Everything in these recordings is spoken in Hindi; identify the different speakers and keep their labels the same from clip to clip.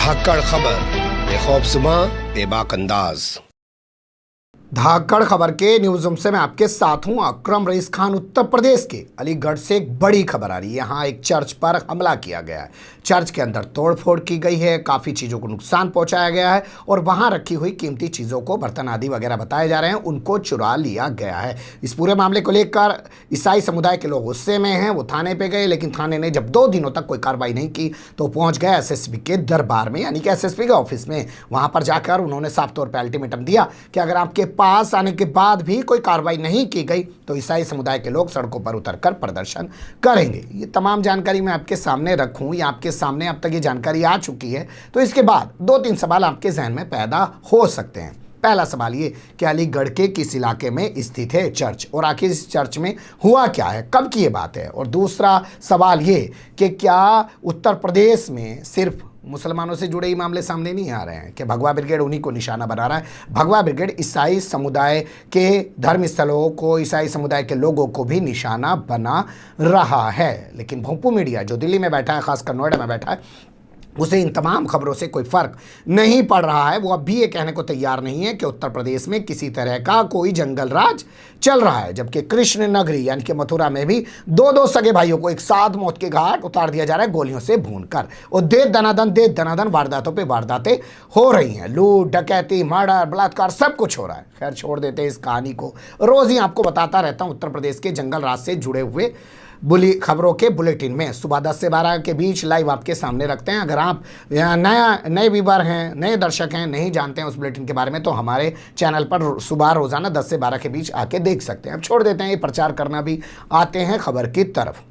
Speaker 1: धाकड़ खबर, बेखौफसुमा बेबाक अंदाज। धाकड़ खबर के न्यूज रूम से मैं आपके साथ हूं अकरम रईस खान। उत्तर प्रदेश के अलीगढ़ से एक बड़ी खबर आ रही है। यहां एक चर्च पर हमला किया गया है। चर्च के अंदर तोड़फोड़ की गई है, काफी चीजों को नुकसान पहुंचाया गया है और वहां रखी हुई कीमती चीजों को, बर्तन आदि वगैरह बताए जा रहे हैं, उनको चुरा लिया गया है। इस पूरे मामले को लेकर ईसाई समुदाय के लोग गुस्से में हैं। वो थाने पे गए, लेकिन थाने ने जब 2 दिनों तक कोई कार्रवाई नहीं की तो पहुंच गए एसएसपी के दरबार में, यानी कि एसएसपी के ऑफिस में। वहां पर जाकर उन्होंने साफ तौर पर अल्टीमेटम दिया कि अगर आपके पास आने के बाद भी कोई कार्रवाई नहीं की गई तो ईसाई समुदाय के लोग सड़कों पर उतरकर प्रदर्शन करेंगे। ये तमाम जानकारी मैं आपके सामने रखूं या आपके सामने अब तक ये जानकारी आ चुकी है तो इसके बाद 2-3 सवाल आपके जहन में पैदा हो सकते हैं। पहला सवाल ये कि अलीगढ़ के किस इलाके में स्थित है चर्च और आखिर इस चर्च में हुआ क्या है, कब की ये बात है। और दूसरा सवाल ये कि क्या उत्तर प्रदेश में सिर्फ मुसलमानों से जुड़े ही मामले सामने नहीं आ रहे हैं कि भगवा ब्रिगेड उन्हीं को निशाना बना रहा है। भगवा ब्रिगेड ईसाई समुदाय के धर्म स्थलों को, ईसाई समुदाय के लोगों को भी निशाना बना रहा है। लेकिन भोंपू मीडिया जो दिल्ली में बैठा है, खासकर नोएडा में बैठा है, उसे इन तमाम खबरों से कोई फर्क नहीं पड़ रहा है। वो अब भी ये कहने को तैयार नहीं है कि उत्तर प्रदेश में किसी तरह का कोई जंगल राज चल रहा है, जबकि कृष्ण नगरी यानी कि मथुरा में भी 2-2 सगे भाइयों को एक साथ मौत के घाट उतार दिया जा रहा है गोलियों से भूनकर। और दे दनादन वारदातों पे वारदातें हो रही हैं। लूट, डकैती, मर्डर, बलात्कार सब कुछ हो रहा है। खैर छोड़ देते हैं इस कहानी को। रोज ही आपको बताता रहता हूँ उत्तर प्रदेश के जंगल राज से जुड़े हुए खबरों के बुलेटिन में सुबह 10 से 12 के बीच लाइव आपके सामने रखते हैं। अगर आप नए व्यूवर हैं, नए दर्शक हैं, नहीं जानते हैं उस बुलेटिन के बारे में तो हमारे चैनल पर सुबह रोजाना 10 से 12 के बीच आके देख सकते हैं। अब छोड़ देते हैं ये प्रचार करना भी, आते हैं खबर की तरफ।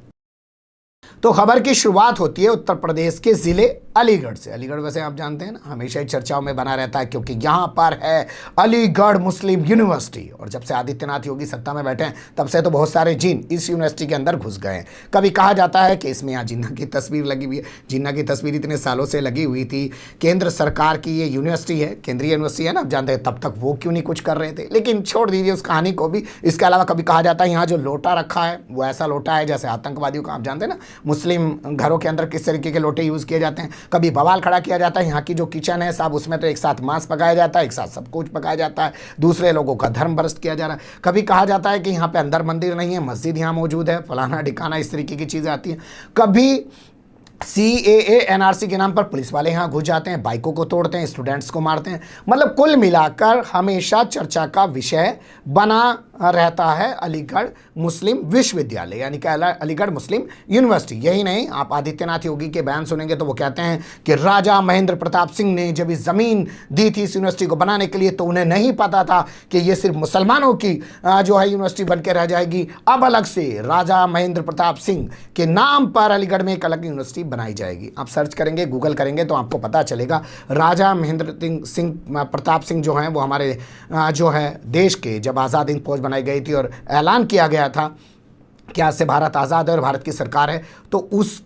Speaker 1: तो खबर की शुरुआत होती है उत्तर प्रदेश के जिले अलीगढ़ से। अलीगढ़ वैसे आप जानते हैं ना, हमेशा ही चर्चाओं में बना रहता है क्योंकि यहाँ पर है अलीगढ़ मुस्लिम यूनिवर्सिटी। और जब से आदित्यनाथ योगी सत्ता में बैठे हैं तब से तो बहुत सारे जिन इस यूनिवर्सिटी के अंदर घुस गए हैं। कभी कहा जाता है कि इसमें यहाँ जिन्ना की तस्वीर लगी हुई है। जिन्ना की तस्वीर इतने सालों से लगी हुई थी। केंद्र सरकार की ये यूनिवर्सिटी है, केंद्रीय यूनिवर्सिटी है ना, आप जानते हैं, तब तक वो क्यों नहीं कुछ कर रहे थे। लेकिन छोड़ दीजिए उस कहानी को भी। इसके अलावा कभी कहा जाता है यहाँ जो लोटा रखा है वो ऐसा लोटा है जैसे आतंकवादियों का, आप जानते हैं ना, मुस्लिम घरों के अंदर किस तरीके के लोटे यूज किए जाते हैं। कभी बवाल खड़ा किया जाता है यहाँ की जो किचन है साहब, उसमें तो एक साथ मांस पकाया जाता है, एक साथ सब कुछ पकाया जाता है, दूसरे लोगों का धर्म भ्रष्ट किया जा रहा है। कभी कहा जाता है कि यहाँ पे अंदर मंदिर नहीं है, मस्जिद यहाँ मौजूद है, फलाना ठिकाना, इस तरीके की चीज़ें आती हैं। कभी CAA NRC के नाम पर पुलिस वाले यहाँ घुस जाते हैं, बाइकों को तोड़ते हैं, स्टूडेंट्स को मारते हैं। मतलब कुल मिलाकर हमेशा चर्चा का विषय बना रहता है अलीगढ़ मुस्लिम विश्वविद्यालय यानी कि अलीगढ़ मुस्लिम यूनिवर्सिटी। यही नहीं, आप आदित्यनाथ योगी के बयान सुनेंगे तो वो कहते हैं कि राजा महेंद्र प्रताप सिंह ने जब इस ज़मीन दी थी इस यूनिवर्सिटी को बनाने के लिए तो उन्हें नहीं पता था कि ये सिर्फ मुसलमानों की जो है यूनिवर्सिटी बन के रह जाएगी। अब अलग से राजा महेंद्र प्रताप सिंह के नाम पर अलीगढ़ में एक अलग यूनिवर्सिटी बनाई जाएगी। आप सर्च करेंगे, गूगल करेंगे तो आपको पता चलेगा। राजा महेंद्र सिंह प्रताप सिंह जो हैं वो हमारे जो है देश के जब आज़ाद हिंद फौज बनाई गई थी और ऐलान किया गया था कि आज से भारत आज़ाद है और भारत की सरकार है, तो उस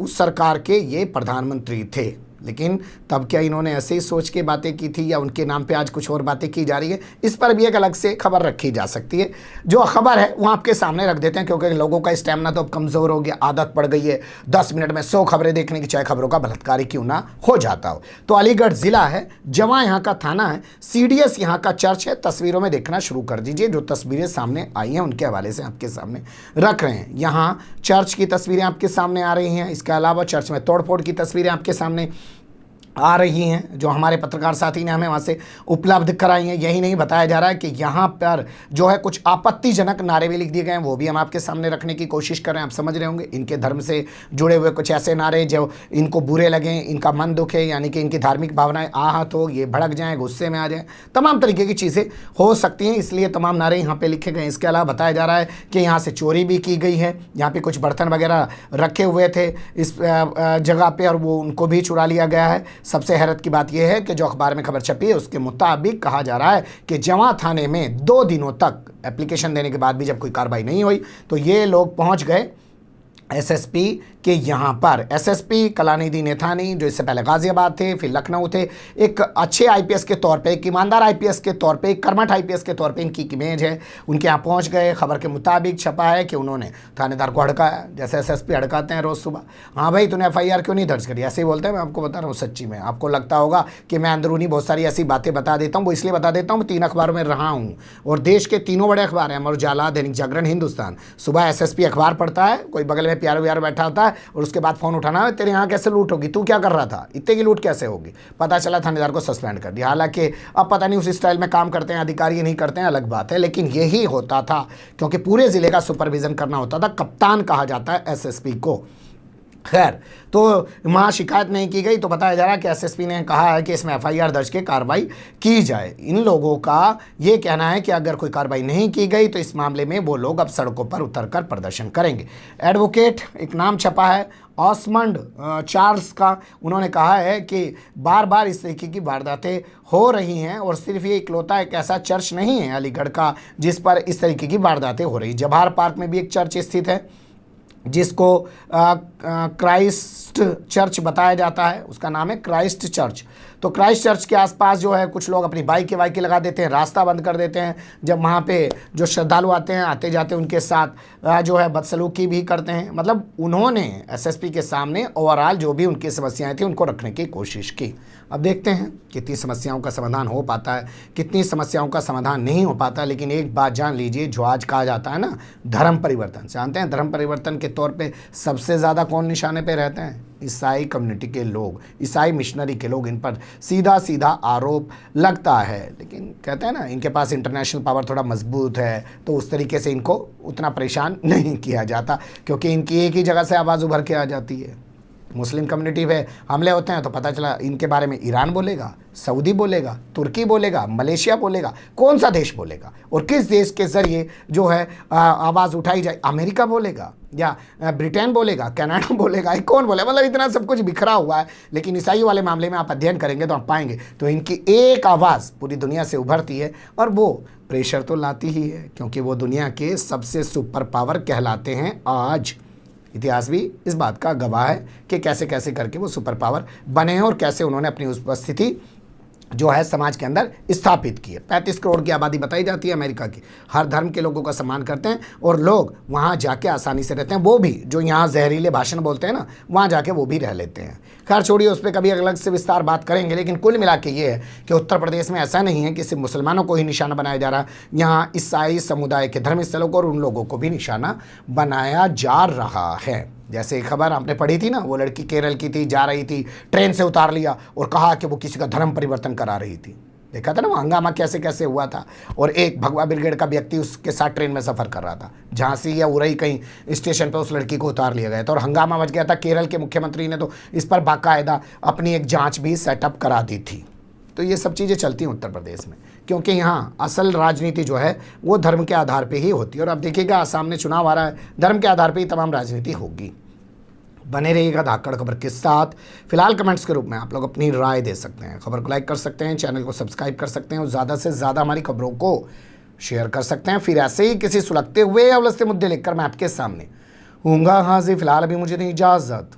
Speaker 1: सरकार के ये प्रधानमंत्री थे। लेकिन तब क्या इन्होंने ऐसे ही सोच के बातें की थी या उनके नाम पे आज कुछ और बातें की जा रही है, इस पर भी एक अलग से खबर रखी जा सकती है। जो खबर है वो आपके सामने रख देते हैं क्योंकि लोगों का स्टैमिना तो अब कमज़ोर हो गया, आदत पड़ गई है 10 मिनट में 100 खबरें देखने की, चाहे खबरों का बलात्कार क्यों ना हो जाता हो। तो अलीगढ़ ज़िला है, जवां यहाँ का थाना है, CDS यहाँ का चर्च है। तस्वीरों में देखना शुरू कर दीजिए। जो तस्वीरें सामने आई हैं उनके हवाले से आपके सामने रख रहे हैं। यहाँ चर्च की तस्वीरें आपके सामने आ रही हैं। इसके अलावा चर्च में तोड़फोड़ की तस्वीरें आपके सामने आ रही हैं जो हमारे पत्रकार साथी ने हमें वहाँ से उपलब्ध कराई हैं। यही नहीं, बताया जा रहा है कि यहाँ पर जो है कुछ आपत्तिजनक नारे भी लिख दिए गए हैं, वो भी हम आपके सामने रखने की कोशिश कर रहे हैं। आप समझ रहे होंगे, इनके धर्म से जुड़े हुए कुछ ऐसे नारे जो इनको बुरे लगें, इनका मन दुखे, यानी कि इनकी धार्मिक भावनाएं आहत हो, ये भड़क जाएँ, गुस्से में आ जाएँ, तमाम तरीके की चीज़ें हो सकती हैं, इसलिए तमाम नारे यहाँ पर लिखे गए। इसके अलावा बताया जा रहा है कि यहाँ से चोरी भी की गई है। यहाँ पर कुछ बर्तन वगैरह रखे हुए थे इस जगह पर और वो उनको भी चुरा लिया गया है। सबसे हैरत की बात यह है कि जो अखबार में खबर छपी है उसके मुताबिक कहा जा रहा है कि जवां थाने में 2 दिनों तक एप्लीकेशन देने के बाद भी जब कोई कार्रवाई नहीं हुई तो ये लोग पहुंच गए एसएसपी के यहाँ पर एसएसपी कलानिधि नैथानी, जो इससे पहले गाजियाबाद थे, फिर लखनऊ थे, एक अच्छे आईपीएस के तौर पे, एक ईमानदार आईपीएस के तौर पे, एक कर्मठ आईपीएस के तौर पे इनकी इमेज है। उनके यहाँ पहुँच गए। खबर के मुताबिक छपा है कि उन्होंने थानेदार को हड़काया, जैसे एसएसपी हड़काते हैं रोज़ सुबह। हाँ भाई, तूने एफआईआर क्यों नहीं दर्ज करी? ऐसे ही बोलते हैं। मैं आपको बता रहा हूँ, सच्ची में आपको लगता होगा कि मैं अंदरूनी बहुत सारी ऐसी बातें बता देता हूँ। वो इसलिए बता देता हूँ, मैं 3 अखबारों में रहा हूँ और देश के 3 बड़े अखबार हैं, अमर उजाला, दैनिक जागरण, हिंदुस्तान। सुबह एसएसपी अखबार पढ़ता है, कोई बगल में प्यार व्यार बैठा होता है और उसके बाद फोन उठाना, तेरे यहाँ कैसे लूट होगी, तू क्या कर रहा था, इतने की लूट कैसे होगी। पता चला थानेदार को सस्पेंड कर दिया। हालांकि अब पता नहीं उस स्टाइल में काम करते हैं अधिकारी, नहीं करते हैं, अलग बात है, लेकिन यही होता था क्योंकि पूरे जिले का सुपरविजन करना होता था। कप्तान कहा जाता है एसएसपी को। खैर, तो वहाँ शिकायत नहीं की गई, तो बताया जा रहा है कि एसएसपी ने कहा है कि इसमें एफआईआर दर्ज के कार्रवाई की जाए। इन लोगों का ये कहना है कि अगर कोई कार्रवाई नहीं की गई तो इस मामले में वो लोग अब सड़कों पर उतरकर प्रदर्शन करेंगे। एडवोकेट, एक नाम छपा है ऑसमंड चार्ल्स का, उन्होंने कहा है कि बार बार इस तरीके की वारदातें हो रही हैं और सिर्फ ये इकलौता एक ऐसा चर्च नहीं है अलीगढ़ का जिस पर इस तरीके की वारदातें हो रही। जवाहर पार्क में भी एक चर्च स्थित है जिसको क्राइस्ट चर्च बताया जाता है, उसका नाम है क्राइस्ट चर्च। तो क्राइस्ट चर्च के आसपास जो है कुछ लोग अपनी बाइकें वाइकें लगा देते हैं, रास्ता बंद कर देते हैं। जब वहाँ पे जो श्रद्धालु आते हैं, आते जाते उनके साथ जो है बदसलूकी भी करते हैं। मतलब उन्होंने एसएसपी के सामने ओवरऑल जो भी उनकी समस्याएं थी उनको रखने की कोशिश की। अब देखते हैं कितनी समस्याओं का समाधान हो पाता है, कितनी समस्याओं का समाधान नहीं हो पाता। लेकिन एक बात जान लीजिए, जो आज कहा जाता है ना धर्म परिवर्तन, जानते हैं धर्म परिवर्तन के तौर पे सबसे ज़्यादा कौन निशाने पे रहते हैं? ईसाई कम्युनिटी के लोग, ईसाई मिशनरी के लोग। इन पर सीधा सीधा आरोप लगता है। लेकिन कहते हैं ना, इनके पास इंटरनेशनल पावर थोड़ा मजबूत है, तो उस तरीके से इनको उतना परेशान नहीं किया जाता क्योंकि इनकी एक ही जगह से आवाज़ उभर के आ जाती है। मुस्लिम कम्युनिटी पे हमले होते हैं तो पता चला इनके बारे में ईरान बोलेगा, सऊदी बोलेगा, तुर्की बोलेगा, मलेशिया बोलेगा, कौन सा देश बोलेगा और किस देश के ज़रिए जो है आवाज़ उठाई जाए। अमेरिका बोलेगा या ब्रिटेन बोलेगा, कनाडा बोलेगा, कौन बोले, मतलब इतना सब कुछ बिखरा हुआ है। लेकिन ईसाई वाले मामले में आप अध्ययन करेंगे तो आप पाएंगे तो इनकी एक आवाज़ पूरी दुनिया से उभरती है और वो प्रेशर तो लाती ही है क्योंकि वो दुनिया के सबसे सुपर पावर कहलाते हैं। आज इतिहास भी इस बात का गवाह है कि कैसे कैसे करके वो सुपर पावर बने हैं और कैसे उन्होंने अपनी उपस्थिति जो है समाज के अंदर स्थापित की है। 35 करोड़ की आबादी बताई जाती है अमेरिका की। हर धर्म के लोगों का सम्मान करते हैं और लोग वहाँ जाके आसानी से रहते हैं। वो भी जो यहाँ जहरीले भाषण बोलते हैं ना, वहाँ जाके वो भी रह लेते हैं। खैर छोड़िए, उस पर कभी अलग से विस्तार बात करेंगे। लेकिन कुल मिला के ये है कि उत्तर प्रदेश में ऐसा नहीं है कि सिर्फ मुसलमानों को ही निशाना बनाया जा रहा, यहाँ ईसाई समुदाय के धर्म स्थलों को और उन लोगों को भी निशाना बनाया जा रहा है। जैसे एक खबर आपने पढ़ी थी ना, वो लड़की केरल की थी, जा रही थी, ट्रेन से उतार लिया और कहा कि वो किसी का धर्म परिवर्तन करा रही थी। देखा था ना वो हंगामा कैसे कैसे हुआ था। और एक भगवा ब्रिगेड का व्यक्ति उसके साथ ट्रेन में सफ़र कर रहा था, झांसी या उरई कहीं स्टेशन पर उस लड़की को उतार लिया गया था और हंगामा मच गया था। केरल के मुख्यमंत्री ने तो इस पर बाकायदा अपनी एक जाँच भी सेटअप करा दी थी। तो ये सब चीज़ें चलती हैं उत्तर प्रदेश में क्योंकि यहाँ असल राजनीति जो है वो धर्म के आधार पे ही होती है। और अब देखिएगा, सामने चुनाव आ रहा है, धर्म के आधार पे ही तमाम राजनीति होगी। बने रहिएगा धाकड़ खबर के साथ। फिलहाल कमेंट्स के रूप में आप लोग अपनी राय दे सकते हैं, खबर को लाइक कर सकते हैं, चैनल को सब्सक्राइब कर सकते हैं और ज़्यादा से ज़्यादा हमारी खबरों को शेयर कर सकते हैं। फिर ऐसे ही किसी सुलगते हुए या उलझते मुद्दे लेकर मैं आपके सामने हूँगा हाजिर। फिलहाल अभी मुझे नहीं इजाज़त।